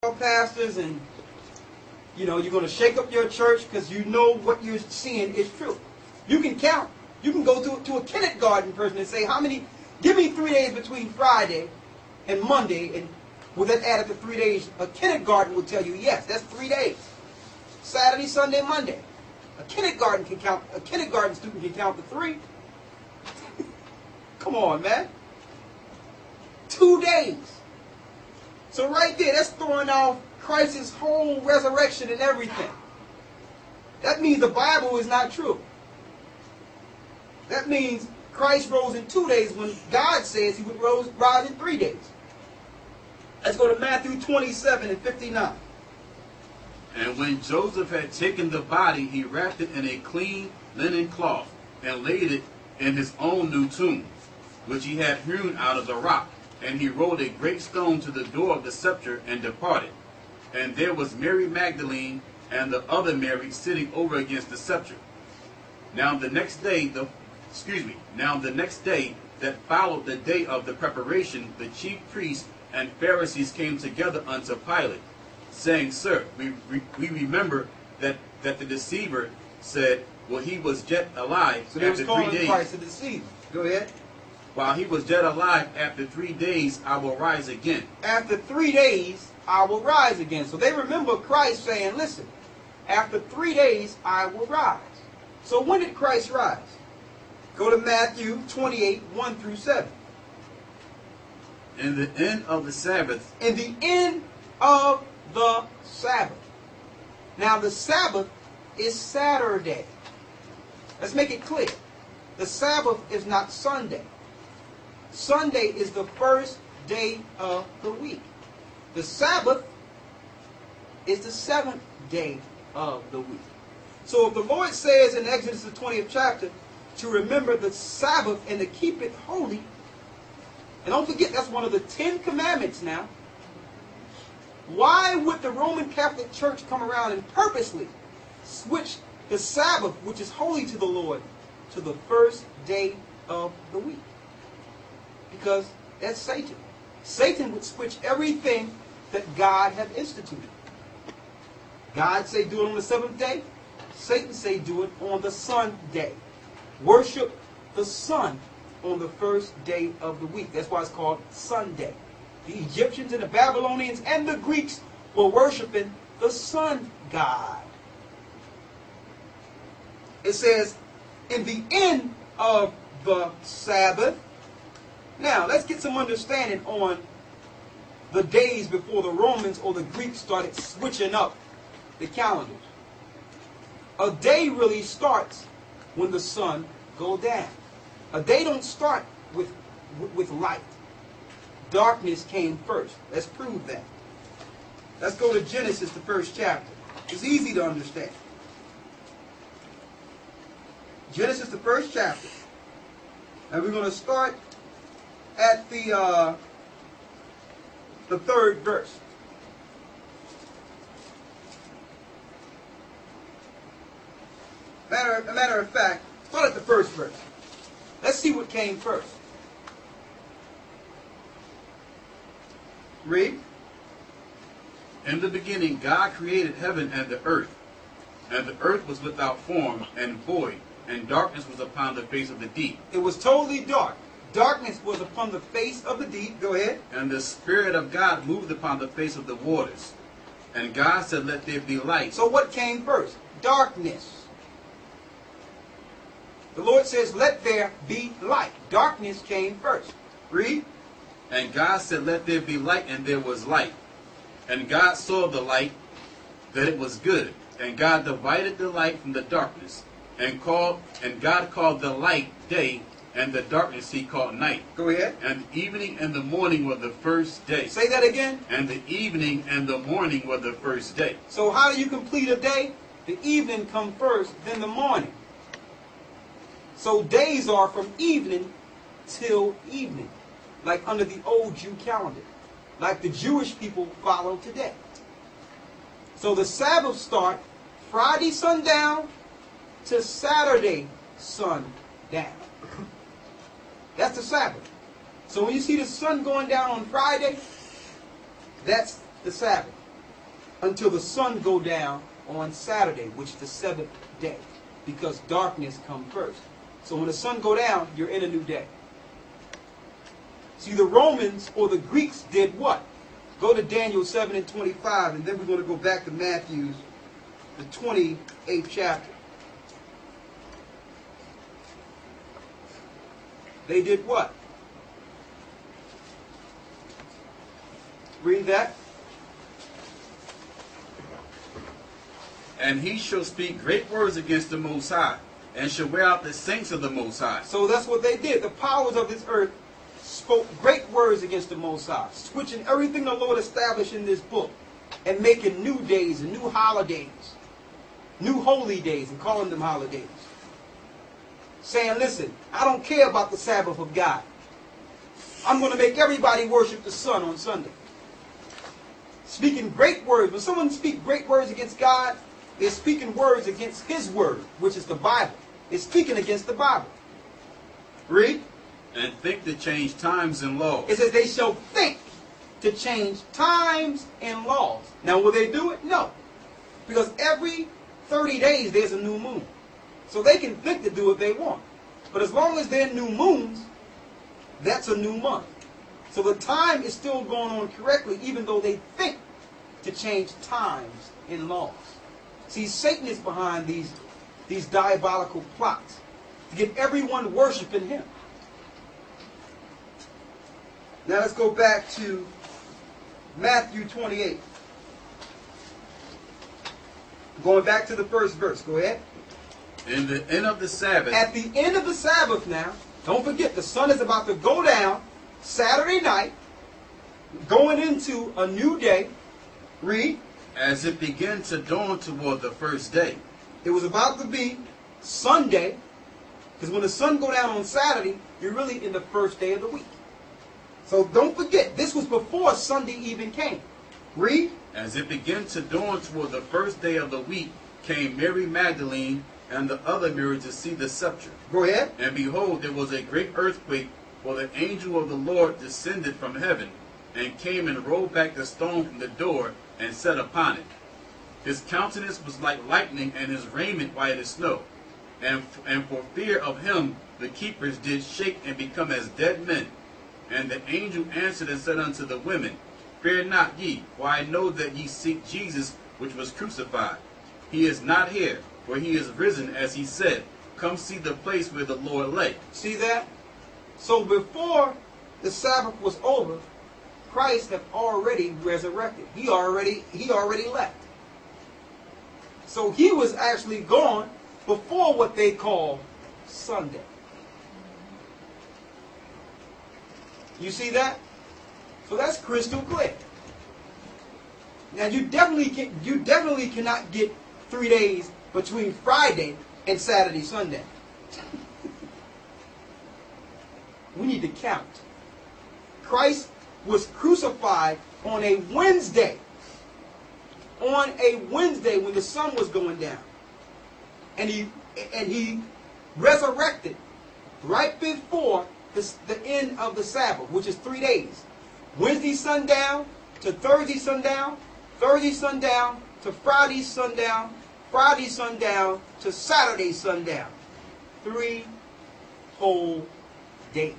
pastors, and you're going to shake up your church because you know what you're seeing is true. You can count. You can go to a kindergarten person and say, give me 3 days between Friday and Monday, and with that add up to 3 days, a kindergarten will tell you, yes, that's 3 days. Saturday, Sunday, Monday. A kindergarten student can count to 3. Come on, man. 2 days. So right there, that's throwing off Christ's whole resurrection and everything. That means the Bible is not true. That means Christ rose in 2 days when God says he would rise in 3 days. Let's go to Matthew 27 and 59. And when Joseph had taken the body, he wrapped it in a clean linen cloth and laid it in his own new tomb, which he had hewn out of the rock. And he rolled a great stone to the door of the sepulchre and departed. And there was Mary Magdalene and the other Mary sitting over against the sepulchre. Now the next day that followed the day of the preparation, the chief priests and Pharisees came together unto Pilate, saying, Sir, we remember that the deceiver said, well, he was yet alive so after 3 days. Christ a deceiver. Go ahead. While he was yet alive, after 3 days I will rise again. After 3 days I will rise again. So they remember Christ saying, listen, after 3 days I will rise. So when did Christ rise? Go to Matthew 28, 1 through 7. In the end of the Sabbath. In the end of the Sabbath. Now the Sabbath is Saturday. Let's make it clear. The Sabbath is not Sunday. Sunday is the first day of the week. The Sabbath is the 7th day of the week. So if the Lord says in Exodus the 20th chapter to remember the Sabbath and to keep it holy, and don't forget that's one of the 10 commandments now, why would the Roman Catholic Church come around and purposely switch the Sabbath, which is holy to the Lord, to the first day of the week? Because that's Satan. Satan would switch everything that God had instituted. God say do it on the 7th day. Satan say do it on the Sunday. Worship the sun on the first day of the week. That's why it's called Sunday. The Egyptians and the Babylonians and the Greeks were worshiping the sun god. It says, in the end of the Sabbath. Now, let's get some understanding on the days before the Romans or the Greeks started switching up the calendars. A day really starts when the sun goes down. A day don't start with light. Darkness came first. Let's prove that. Let's go to Genesis, the 1st chapter. It's easy to understand. Genesis, the 1st chapter. And we're going to start at the 3rd verse. Matter of fact, start at the 1st verse. Let's see what came first. Read. In the beginning God created heaven and the earth. And the earth was without form and void, and darkness was upon the face of the deep. It was totally dark. Darkness was upon the face of the deep. Go ahead. And the Spirit of God moved upon the face of the waters. And God said, let there be light. So what came first? Darkness. The Lord says, let there be light. Darkness came first. Read. And God said, let there be light, and there was light. And God saw the light, that it was good. And God divided the light from the darkness. And God called the light day, and the darkness he called night. Go ahead. And the evening and the morning were the first day. Say that again. And the evening and the morning were the first day. So how do you complete a day? The evening come first, then the morning. So days are from evening till evening, like under the old Jew calendar, like the Jewish people follow today. So the Sabbath start Friday sundown to Saturday sundown. That's the Sabbath. So when you see the sun going down on Friday, that's the Sabbath. until the sun go down on Saturday, which is the seventh day, because darkness comes first. So when the sun go down, you're in a new day. See, the Romans or the Greeks did what? Go to Daniel 7 and 25, and then we're going to go back to Matthew's, the 28th chapter. They did what? Read that. And he shall speak great words against the Most High, and shall wear out the saints of the Most High. So that's what they did. The powers of this earth spoke great words against the Most High, switching everything the Lord established in this book and making new days and new holidays, new holy days, and calling them holidays. Saying, listen, I don't care about the Sabbath of God. I'm going to make everybody worship the sun on Sunday. Speaking great words. When someone speaks great words against God, they're speaking words against His word, which is the Bible. They're speaking against the Bible. Read. And think to change times and laws. It says they shall think to change times and laws. Now will they do it? No. Because every 30 days there's a new moon. So they can think to do what they want. But as long as they're new moons, that's a new month. So the time is still going on correctly, even though they think to change times and laws. See, Satan is behind these diabolical plots to get everyone worshiping him. Now let's go back to Matthew 28. Going back to the first verse. Go ahead. In the end of the Sabbath. At the end of the Sabbath now, don't forget the sun is about to go down Saturday night, going into a new day. Read. As it began to dawn toward the first day. It was about to be Sunday, because when the sun go down on Saturday, you're really in the first day of the week. So don't forget, this was before Sunday even came. Read. As it began to dawn toward the first day of the week, came Mary Magdalene and the other Mary to see the sepulchre. Go ahead. And behold, there was a great earthquake, for the angel of the Lord descended from heaven, and came and rolled back the stone from the door, and sat upon it. His countenance was like lightning, and his raiment white as snow. And for fear of him, the keepers did shake and become as dead men. And the angel answered and said unto the women, Fear not ye, for I know that ye seek Jesus, which was crucified. He is not here, for he is risen, as he said. Come see the place where the Lord lay. See that? So before the Sabbath was over, Christ had already resurrected. He already left. So he was actually gone before what they call Sunday. You see that? So that's crystal clear. Now you definitely cannot get 3 days between Friday and Saturday, Sunday. We need to count. Christ was crucified on a Wednesday. On a Wednesday when the sun was going down. And he resurrected right before the end of the Sabbath, which is 3 days. Wednesday sundown to Thursday sundown, Thursday sundown to Friday sundown, Friday sundown to Saturday sundown. 3 whole days.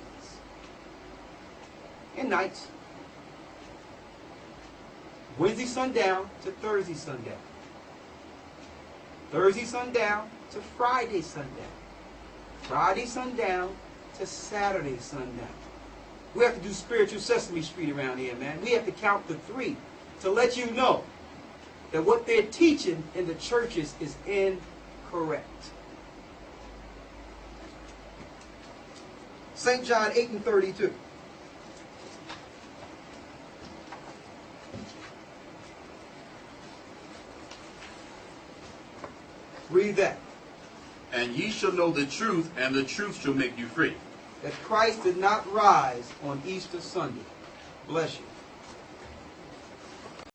And nights. Wednesday sundown to Thursday sundown. Thursday sundown to Friday sundown. Friday sundown to Saturday sundown. We have to do spiritual Sesame Street around here, man. We have to count to 3 to let you know that what they're teaching in the churches is incorrect. St. John 8 and 32. Read that. And ye shall know the truth, and the truth shall make you free. That Christ did not rise on Easter Sunday. Bless you.